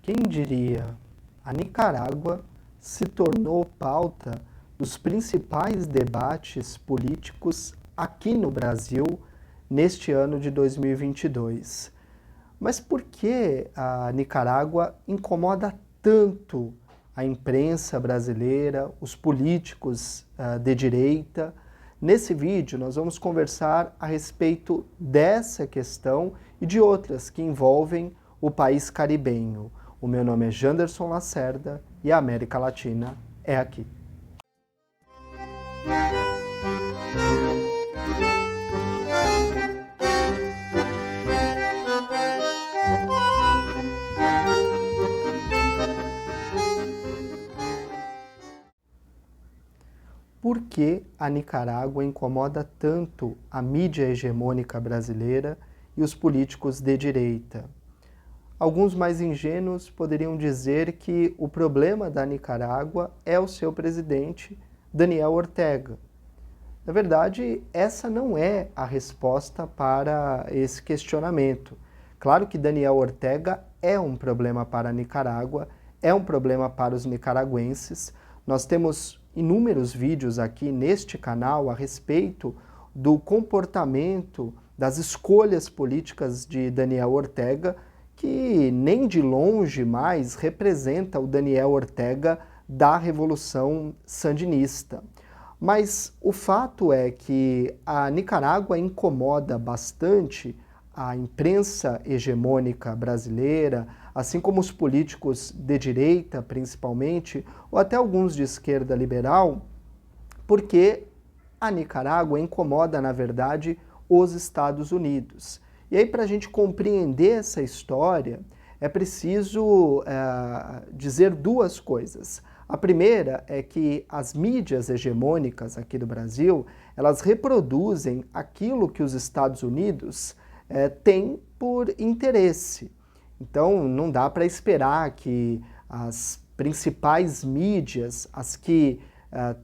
Quem diria? A Nicarágua se tornou pauta dos principais debates políticos aqui no Brasil neste ano de 2022. Mas por que a Nicarágua incomoda tanto a imprensa brasileira, os políticos de direita? Nesse vídeo nós vamos conversar a respeito dessa questão e de outras que envolvem o país caribenho. O meu nome é Janderson Lacerda e a América Latina é aqui. Por que a Nicarágua incomoda tanto a mídia hegemônica brasileira e os políticos de direita? Alguns mais ingênuos poderiam dizer que o problema da Nicarágua é o seu presidente, Daniel Ortega. Na verdade, essa não é a resposta para esse questionamento. Claro que Daniel Ortega é um problema para a Nicarágua, é um problema para os nicaragüenses. Nós temos inúmeros vídeos aqui neste canal a respeito do comportamento, das escolhas políticas de Daniel Ortega, que nem de longe mais representa o Daniel Ortega da Revolução Sandinista. Mas o fato é que a Nicarágua incomoda bastante a imprensa hegemônica brasileira, assim como os políticos de direita, principalmente, ou até alguns de esquerda liberal, porque a Nicarágua incomoda, na verdade, os Estados Unidos. E aí, para a gente compreender essa história, é preciso dizer duas coisas. A primeira é que as mídias hegemônicas aqui do Brasil, elas reproduzem aquilo que os Estados Unidos têm por interesse. Então, não dá para esperar que as principais mídias, as que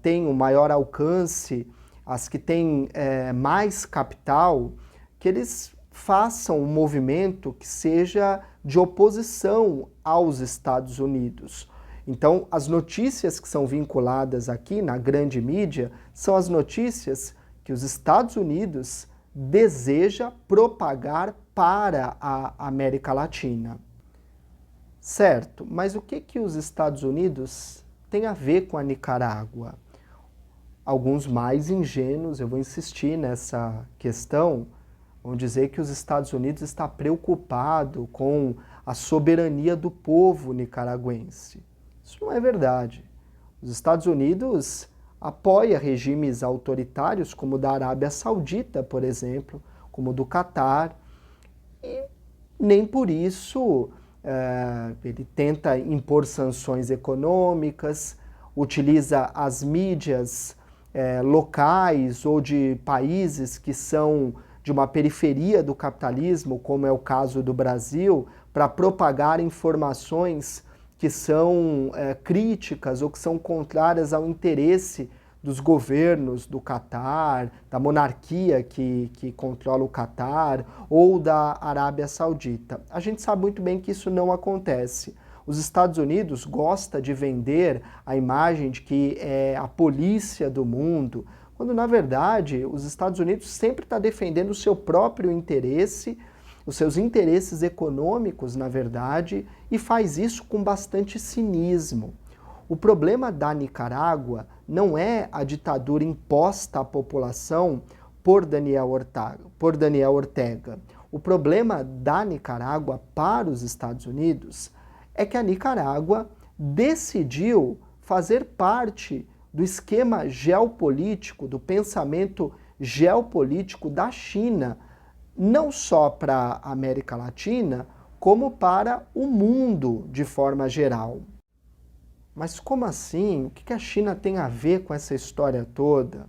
têm o maior alcance, as que têm mais capital, que eles façam um movimento que seja de oposição aos Estados Unidos. Então, as notícias que são vinculadas aqui na grande mídia são as notícias que os Estados Unidos deseja propagar para a América Latina. Certo, mas o que os Estados Unidos têm a ver com a Nicarágua? Alguns mais ingênuos, eu vou insistir nessa questão, vão dizer que os Estados Unidos está preocupado com a soberania do povo nicaragüense. Isso não é verdade. Os Estados Unidos apoia regimes autoritários como o da Arábia Saudita, por exemplo, como o do Catar, e nem por isso ele tenta impor sanções econômicas, utiliza as mídias locais ou de países que são de uma periferia do capitalismo, como é o caso do Brasil, para propagar informações que são críticas ou que são contrárias ao interesse dos governos do Catar, da monarquia que controla o Catar ou da Arábia Saudita. A gente sabe muito bem que isso não acontece. Os Estados Unidos gostam de vender a imagem de que é a polícia do mundo, quando, na verdade, os Estados Unidos sempre está defendendo o seu próprio interesse, os seus interesses econômicos, na verdade, e faz isso com bastante cinismo. O problema da Nicarágua não é a ditadura imposta à população por Daniel Ortega. O problema da Nicarágua para os Estados Unidos é que a Nicarágua decidiu fazer parte do esquema geopolítico, do pensamento geopolítico da China, não só para a América Latina, como para o mundo de forma geral. Mas como assim? O que a China tem a ver com essa história toda?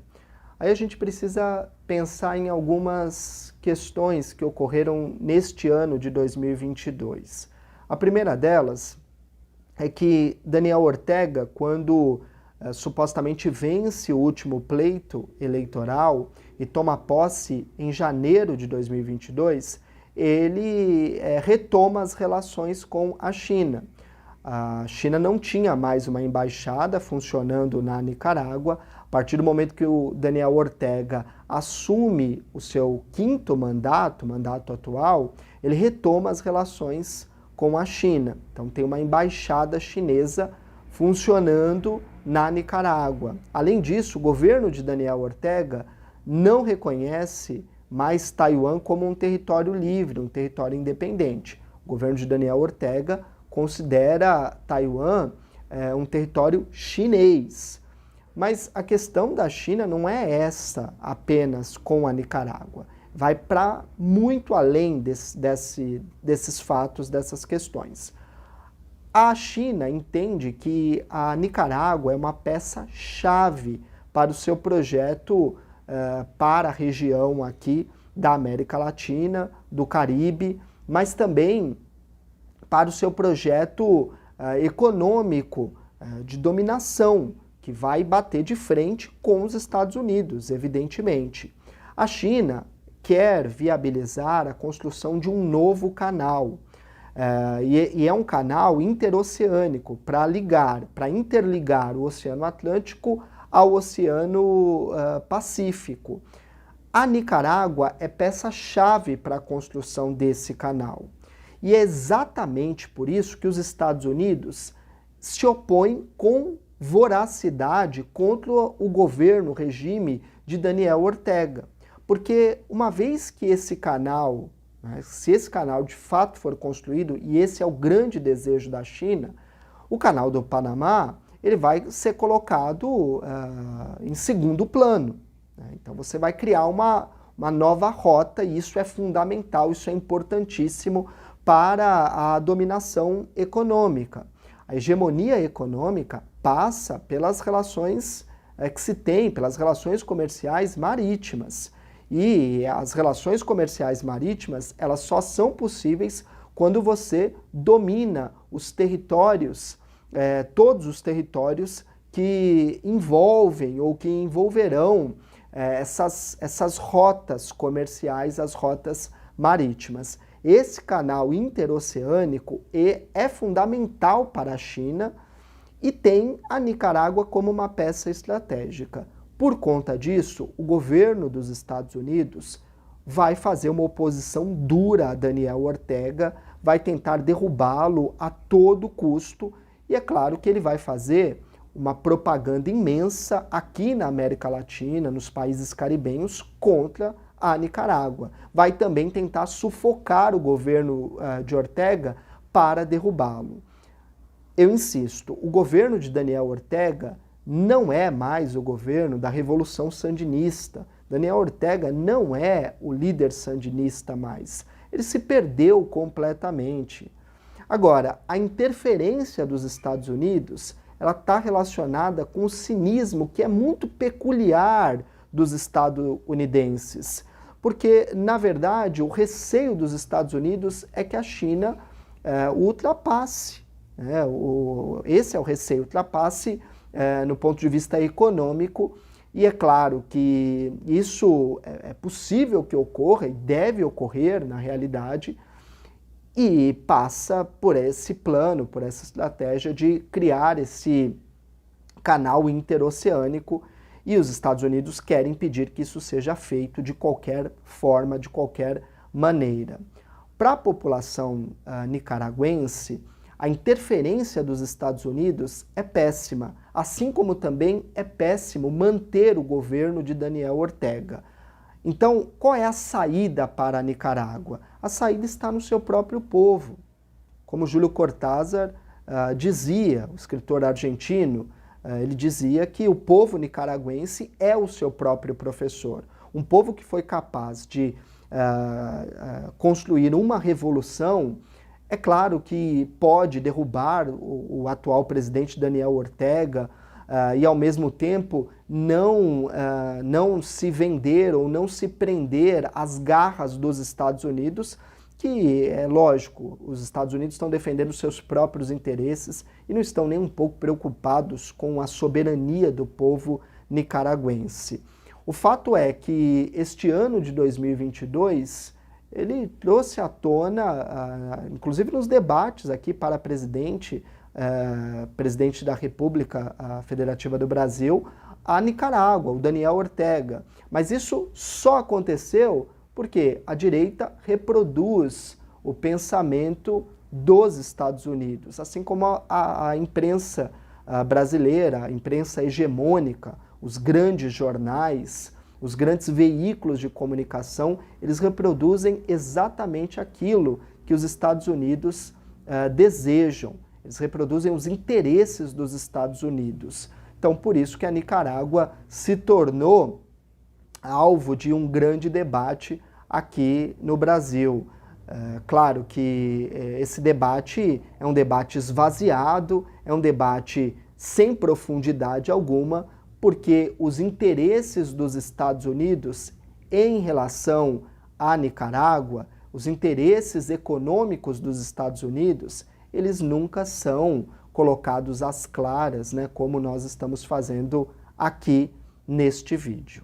Aí a gente precisa pensar em algumas questões que ocorreram neste ano de 2022. A primeira delas é que Daniel Ortega, quando supostamente vence o último pleito eleitoral e toma posse em janeiro de 2022, ele retoma as relações com a China. A China não tinha mais uma embaixada funcionando na Nicarágua. A partir do momento que o Daniel Ortega assume o seu quinto mandato, mandato atual, ele retoma as relações com a China. Então tem uma embaixada chinesa funcionando na Nicarágua. Além disso, o governo de Daniel Ortega não reconhece mais Taiwan como um território livre, um território independente. O governo de Daniel Ortega considera Taiwan um território chinês. Mas a questão da China não é essa apenas com a Nicarágua. Vai para muito além desses fatos, dessas questões. A China entende que a Nicarágua é uma peça-chave para o seu projeto para a região aqui da América Latina, do Caribe, mas também para o seu projeto econômico de dominação, que vai bater de frente com os Estados Unidos, evidentemente. A China quer viabilizar a construção de um novo canal, e é um canal interoceânico para interligar o Oceano Atlântico ao Oceano Pacífico. A Nicarágua é peça-chave para a construção desse canal. E é exatamente por isso que os Estados Unidos se opõem com voracidade contra o governo, o regime de Daniel Ortega. Porque uma vez que esse canal, se esse canal de fato for construído, e esse é o grande desejo da China, o canal do Panamá ele vai ser colocado em segundo plano. Então você vai criar uma nova rota, e isso é fundamental, isso é importantíssimo para a dominação econômica. A hegemonia econômica passa pelas relações que se tem, pelas relações comerciais marítimas. E as relações comerciais marítimas, elas só são possíveis quando você domina os territórios, todos os territórios que envolvem ou que envolverão essas rotas comerciais, as rotas marítimas. Esse canal interoceânico é fundamental para a China e tem a Nicarágua como uma peça estratégica. Por conta disso, o governo dos Estados Unidos vai fazer uma oposição dura a Daniel Ortega, vai tentar derrubá-lo a todo custo, e é claro que ele vai fazer uma propaganda imensa aqui na América Latina, nos países caribenhos, contra a Nicarágua. Vai também tentar sufocar o governo de Ortega para derrubá-lo. Eu insisto, o governo de Daniel Ortega não é mais o governo da Revolução Sandinista. Daniel Ortega não é o líder sandinista mais. Ele se perdeu completamente. Agora, a interferência dos Estados Unidos, ela está relacionada com o cinismo que é muito peculiar dos estadunidenses. Porque, na verdade, o receio dos Estados Unidos é que a China o ultrapasse. Esse é o receio, ultrapasse no ponto de vista econômico, e é claro que isso é possível que ocorra e deve ocorrer na realidade, e passa por esse plano, por essa estratégia de criar esse canal interoceânico, e os Estados Unidos querem impedir que isso seja feito de qualquer forma, de qualquer maneira. Para a população nicaragüense, a interferência dos Estados Unidos é péssima, assim como também é péssimo manter o governo de Daniel Ortega. Então, qual é a saída para a Nicarágua? A saída está no seu próprio povo. Como Júlio Cortázar dizia, o escritor argentino, ele dizia que o povo nicaragüense é o seu próprio professor. Um povo que foi capaz de construir uma revolução. É claro que pode derrubar o atual presidente Daniel Ortega e, ao mesmo tempo, não se vender ou não se prender às garras dos Estados Unidos, que, é lógico, os Estados Unidos estão defendendo seus próprios interesses e não estão nem um pouco preocupados com a soberania do povo nicaragüense. O fato é que este ano de 2022... ele trouxe à tona, inclusive nos debates aqui para presidente presidente da República Federativa do Brasil, a Nicarágua, o Daniel Ortega. Mas isso só aconteceu porque a direita reproduz o pensamento dos Estados Unidos, assim como a imprensa brasileira, a imprensa hegemônica, os grandes jornais, os grandes veículos de comunicação, eles reproduzem exatamente aquilo que os Estados Unidos desejam. Eles reproduzem os interesses dos Estados Unidos. Então, por isso que a Nicarágua se tornou alvo de um grande debate aqui no Brasil. Claro que esse debate é um debate esvaziado, é um debate sem profundidade alguma, porque os interesses dos Estados Unidos em relação à Nicarágua, os interesses econômicos dos Estados Unidos, eles nunca são colocados às claras, né, como nós estamos fazendo aqui neste vídeo.